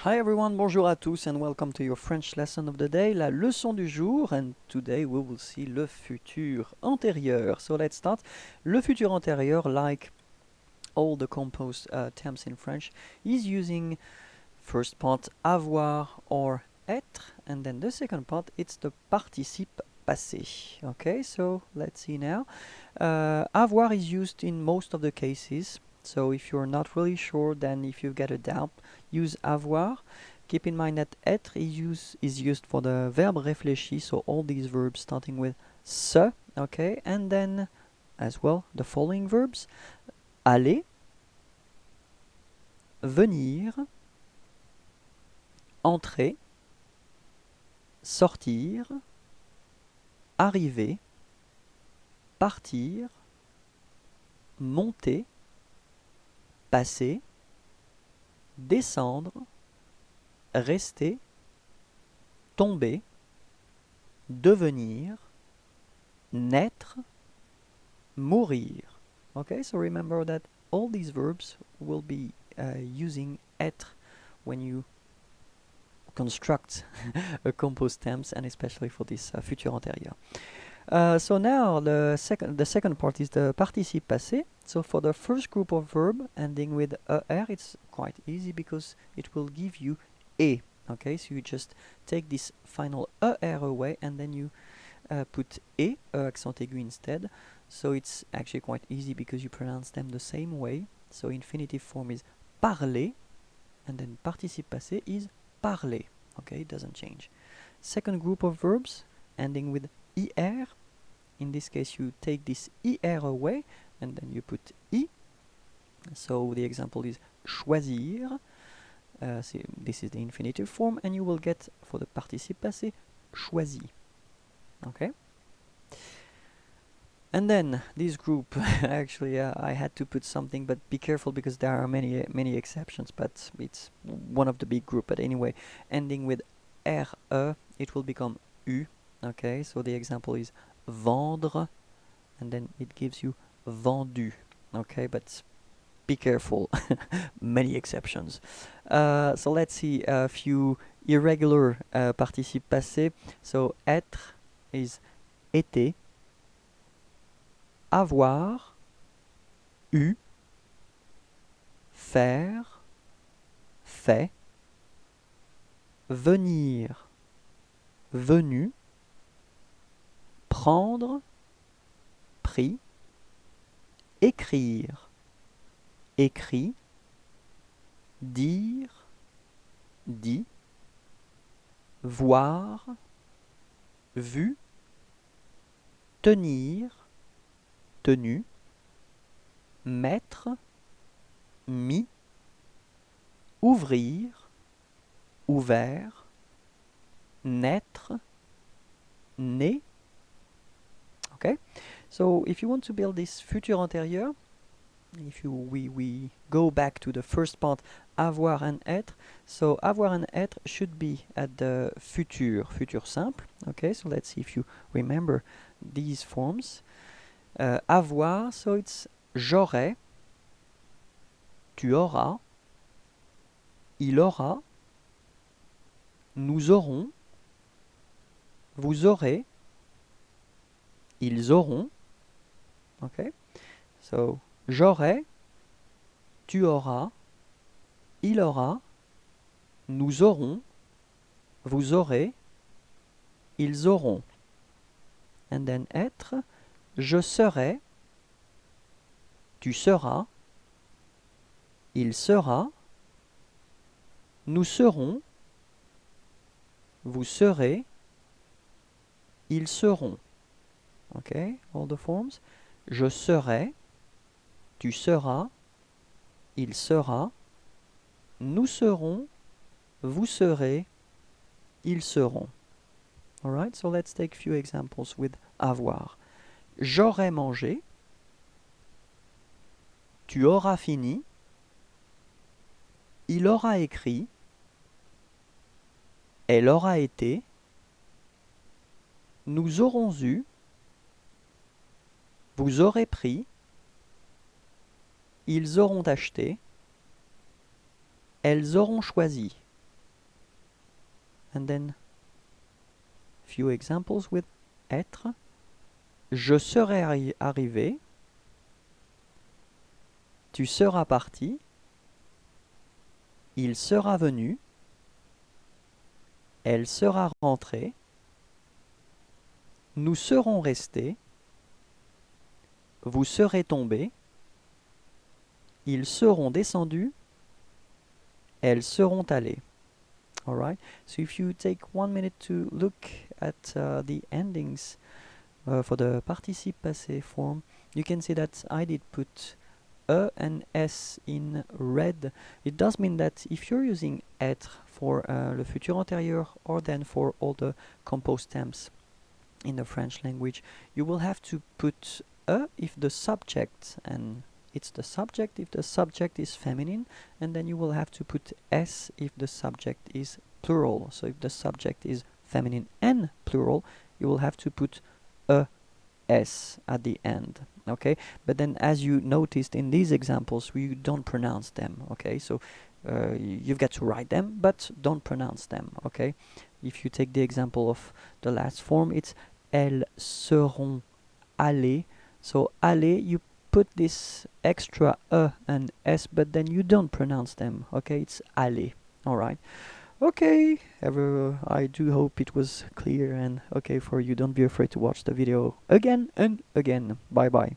Hi everyone, bonjour à tous and welcome to your French lesson of the day, la leçon du jour, and today we will see le futur antérieur. So let's start. Le futur antérieur, like all the composed terms in French, is using first part avoir or être, and then the second part it's the participe passé. Okay, so let's see now. Avoir is used in most of the cases. So if you're not really sure, then if you get a doubt, use avoir. Keep in mind that être is used for the verb réfléchi, so all these verbs starting with se, okay, and then as well the following verbs: aller, venir, entrer, sortir, arriver, partir, monter, passer, descendre, rester, tomber, devenir, naître, mourir. Okay, so remember that all these verbs will be using être when you construct a composed tense, and especially for this futur antérieur. So now the second part is the participe passé. So for the first group of verb ending with er, it's quite easy because it will give you et. Okay, so you just take this final er away and then you put et, accent aigu instead. So it's actually quite easy because you pronounce them the same way. So infinitive form is parler, and then participe passé is parler. Okay, it doesn't change. Second group of verbs ending with er. In this case, you take this er away and then you put I. So the example is choisir. So this is the infinitive form, and you will get for the participe passé choisi. Okay. And then this group, actually, I had to put something, but be careful because there are many exceptions. But it's one of the big group. But anyway, ending with re, it will become u. Okay, so the example is vendre, and then it gives you vendu. Okay, but be careful, many exceptions. So let's see a few irregular participes passés. So être is été, avoir, eu, faire, fait, venir, venu, prendre, pris, écrire, écrit, dire, dit, voir, vu, tenir, tenu, mettre, mis, ouvrir, ouvert, naître, né. Okay, so if you want to build this futur antérieur, we go back to the first part, avoir and être. So avoir and être should be at the futur simple. Okay, so let's see if you remember these forms. Avoir, so it's j'aurai, tu auras, il aura, nous aurons, vous aurez, ils auront. Okay, so j'aurai, tu auras, il aura, nous aurons, vous aurez, ils auront. And then être, je serai, tu seras, il sera, nous serons, vous serez, ils seront. Okay, all the forms. Je serai, tu seras, il sera, nous serons, vous serez, ils seront. Alright, so let's take a few examples with avoir. J'aurai mangé, tu auras fini, il aura écrit, elle aura été, nous aurons eu, vous aurez pris, ils auront acheté, elles auront choisi. and then few examples with être. Je serai arrivé. Tu seras parti. Il sera venu. Elle sera rentrée. Nous serons restés. Vous serez tombés. Ils seront descendus. Elles seront allées. Alright, so if you take 1 minute to look at the endings for the participe passé form, you can see that I did put and s in red. It does mean that if you're using être for le futur antérieur or then for all the composed tense in the French language, you will have to put if the subject, and it's the subject if the subject is feminine, and then you will have to put s if the subject is plural. So if the subject is feminine and plural, you will have to put s at the end. Okay, but then as you noticed in these examples, we don't pronounce them. Okay, so you've got to write them but don't pronounce them. Okay, if you take the example of the last form, it's elles seront allées. So allées, you put this extra and s, but then you don't pronounce them. Okay, it's allées. All right. Okay, I do hope it was clear and okay for you. Don't be afraid to watch the video again and again. Bye bye.